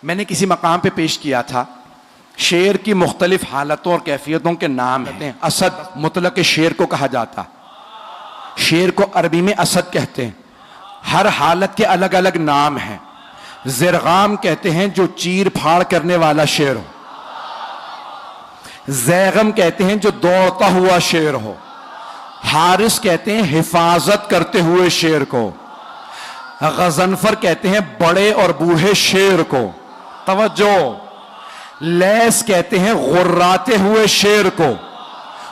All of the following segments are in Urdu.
میں نے کسی مقام پہ پیش کیا تھا، شعر کی مختلف حالتوں اور کیفیتوں کے نام ہیں۔ اسد مطلق شعر کو کہا جاتا، شعر کو عربی میں اسد کہتے ہیں، ہر حالت کے الگ الگ نام ہیں۔ زرغام کہتے ہیں جو چیر پھاڑ کرنے والا شعر ہو، زیغم کہتے ہیں جو دوڑتا ہوا شعر ہو، حارس کہتے ہیں حفاظت کرتے ہوئے شعر کو، غضنفر کہتے ہیں بڑے اور بوڑھے شعر کو، توجہ، لیس کہتے ہیں غراتے ہوئے شعر کو،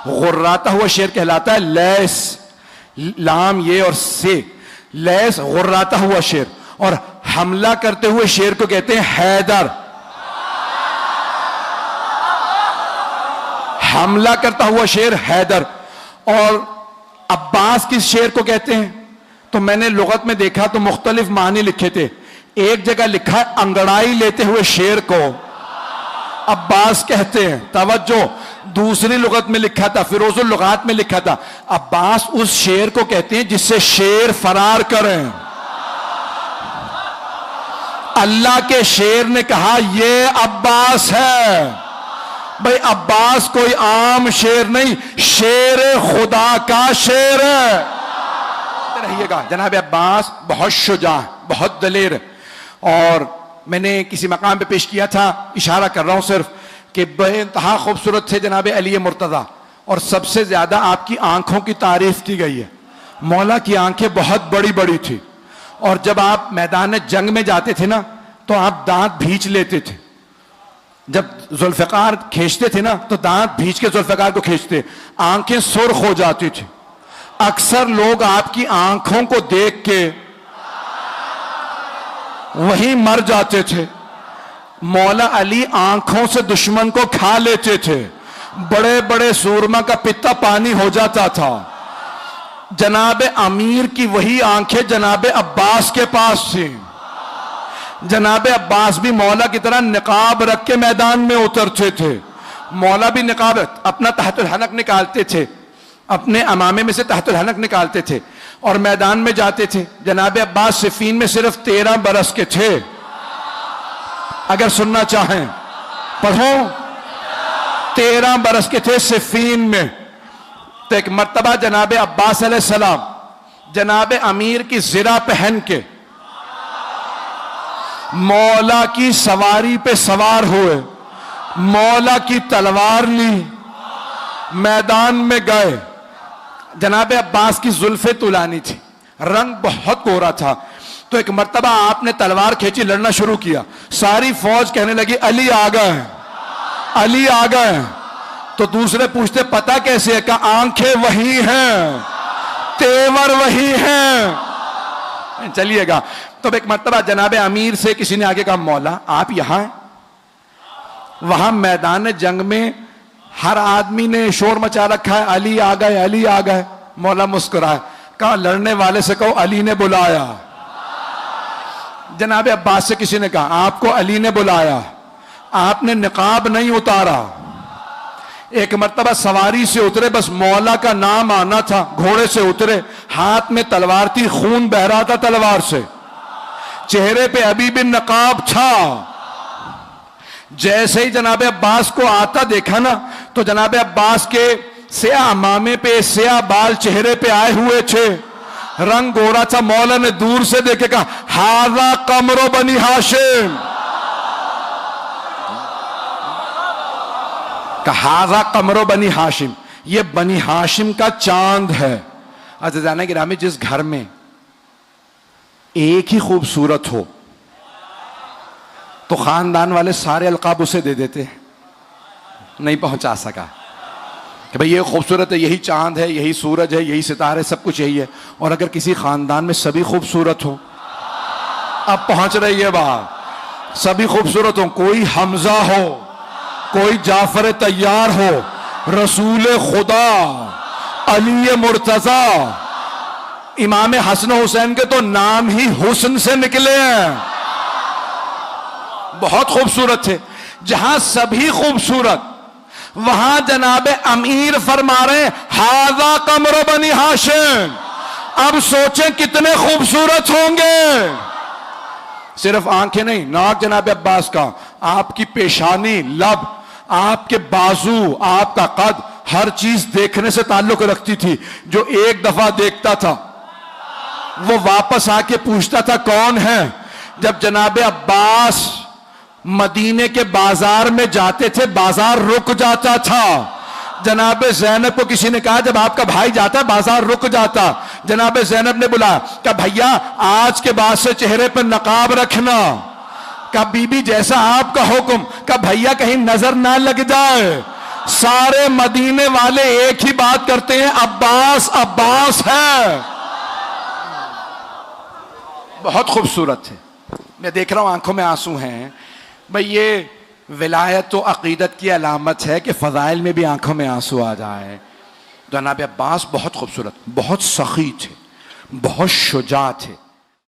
غراتا ہوا شعر کہلاتا ہے لیس، لام یہ اور سے، لیس غراتا ہوا شعر، اور حملہ کرتے ہوئے شعر کو کہتے ہیں حیدر، حملہ کرتا ہوا شعر حیدر۔ اور عباس کس شعر کو کہتے ہیں؟ تو میں نے لغت میں دیکھا تو مختلف معنی لکھے تھے، ایک جگہ لکھا ہے انگڑائی لیتے ہوئے شعر کو عباس کہتے ہیں، توجہ، دوسری لغت میں لکھا تھا، فیروز اللغات میں لکھا تھا عباس اس شعر کو کہتے ہیں جس سے شیر فرار کریں۔ اللہ کے شیر نے کہا یہ عباس ہے، بھئی عباس کوئی عام شیر نہیں، شیر خدا کا شیر ہے۔ رہیے گا، جناب عباس بہت شجاع، بہت دلیر، اور میں نے کسی مقام پہ پیش کیا تھا، اشارہ کر رہا ہوں صرف، کہ بے انتہا خوبصورت تھے جناب علی مرتضیٰ، اور سب سے زیادہ آپ کی آنکھوں کی تعریف کی گئی ہے۔ مولا کی آنکھیں بہت بڑی بڑی تھی، اور جب آپ میدان جنگ میں جاتے تھے نا تو آپ دانت بھینچ لیتے تھے، جب ذوالفقار کھینچتے تھے نا تو دانت بھینچ کے ذوالفقار کو کھینچتے، آنکھیں سرخ ہو جاتی تھی۔ اکثر لوگ آپ کی آنکھوں کو دیکھ کے وہیں مر جاتے تھے۔ مولا علی آنکھوں سے دشمن کو کھا لیتے تھے، بڑے بڑے سورما کا پتا پانی ہو جاتا تھا۔ جناب امیر کی وہی آنکھیں جناب عباس کے پاس تھیں۔ جناب عباس بھی مولا کی طرح نقاب رکھ کے میدان میں اترتے تھے، مولا بھی نقاب اپنا تحت الحنک نکالتے تھے، اپنے امامے میں سے تحت الحنک نکالتے تھے اور میدان میں جاتے تھے۔ جناب عباس صفین میں صرف 13 برس کے تھے، اگر سننا چاہیں پڑھو، 13 برس کے تھے صفین میں۔ تو ایک مرتبہ جناب عباس علیہ السلام جناب امیر کی زرہ پہن کے مولا کی سواری پہ سوار ہوئے، مولا کی تلوار لی، میدان میں گئے۔ جناب عباس کی زلفیں طولانی تھی، رنگ بہت گورا تھا، تو ایک مرتبہ آپ نے تلوار کھینچی، لڑنا شروع کیا، ساری فوج کہنے لگی علی آ گئے، علی آ گئے۔ تو دوسرے پوچھتے پتہ کیسے ہے؟ کہا آنکھیں وہی ہیں، تیور وہی ہیں۔ چلیے گا، تو ایک مرتبہ جناب امیر سے کسی نے آگے کہا مولا آپ یہاں ہیں؟ وہاں میدان جنگ میں ہر آدمی نے شور مچا رکھا ہے علی آ گئے، علی آ گئے۔ مولا مسکرائے، کہا لڑنے والے سے کہو علی نے بلایا۔ جناب عباس سے کسی نے کہا آپ کو علی نے بلایا، آپ نے نقاب نہیں اتارا۔ ایک مرتبہ سواری سے اترے، بس مولا کا نام آنا تھا، گھوڑے سے اترے، ہاتھ میں تلوار تھی، خون بہ رہا تھا تلوار سے، چہرے پہ ابھی بھی نقاب تھا۔ جیسے ہی جناب عباس کو آتا دیکھا نا تو جناب عباس کے سیاہ امامے پہ سیاہ بال چہرے پہ آئے ہوئے تھے، رنگ گورا تھا۔ مولا نے دور سے دیکھ کے کہا ہذا قمر بنی ہاشم، کہا ہذا قمر بنی ہاشم، یہ بنی ہاشم کا چاند ہے۔ عزیزانہ گرامی، جس گھر میں ایک ہی خوبصورت ہو تو خاندان والے سارے القاب اسے دے دیتے، نہیں پہنچا سکا کہ بھئی یہ خوبصورت ہے، یہی چاند ہے، یہی سورج ہے، یہی ستارے، سب کچھ یہی ہے۔ اور اگر کسی خاندان میں سبھی خوبصورت ہو، اب پہنچ رہی ہے بات، سبھی خوبصورت ہو، کوئی حمزہ ہو، کوئی جعفر طیار ہو، رسول خدا علی مرتضیٰ، امام حسن حسین کے تو نام ہی حسن سے نکلے ہیں، بہت خوبصورت تھے۔ جہاں سبھی خوبصورت، وہاں جناب امیر فرما رہے ہیں ھذا قمر بنی ہاشم، اب سوچیں کتنے خوبصورت ہوں گے۔ صرف آنکھیں نہیں، ناک جناب عباس کا، آپ کی پیشانی، لب، آپ کے بازو، آپ کا قد، ہر چیز دیکھنے سے تعلق رکھتی تھی. جو ایک دفعہ دیکھتا تھا وہ واپس آ کے پوچھتا تھا کون ہے. جب جناب عباس مدینے کے بازار میں جاتے تھے بازار رک جاتا تھا. جناب زینب کو کسی نے کہا جب آپ کا بھائی جاتا بازار رک جاتا. جناب زینب نے بولا کہ بھیا آج کے بعد سے چہرے پر نقاب رکھنا. کہ بی بی جیسا آپ کا حکم. کہ بھیا کہیں نظر نہ لگ جائے. سارے مدینے والے ایک ہی بات کرتے ہیں، عباس عباس ہے. بہت خوبصورت ہے. میں دیکھ رہا ہوں آنکھوں میں آنسو ہیں. بھئی یہ ولایت و عقیدت کی علامت ہے کہ فضائل میں بھی آنکھوں میں آنسو آ جائے. جناب عباس بہت خوبصورت، بہت سخی تھے، بہت شجاع تھے.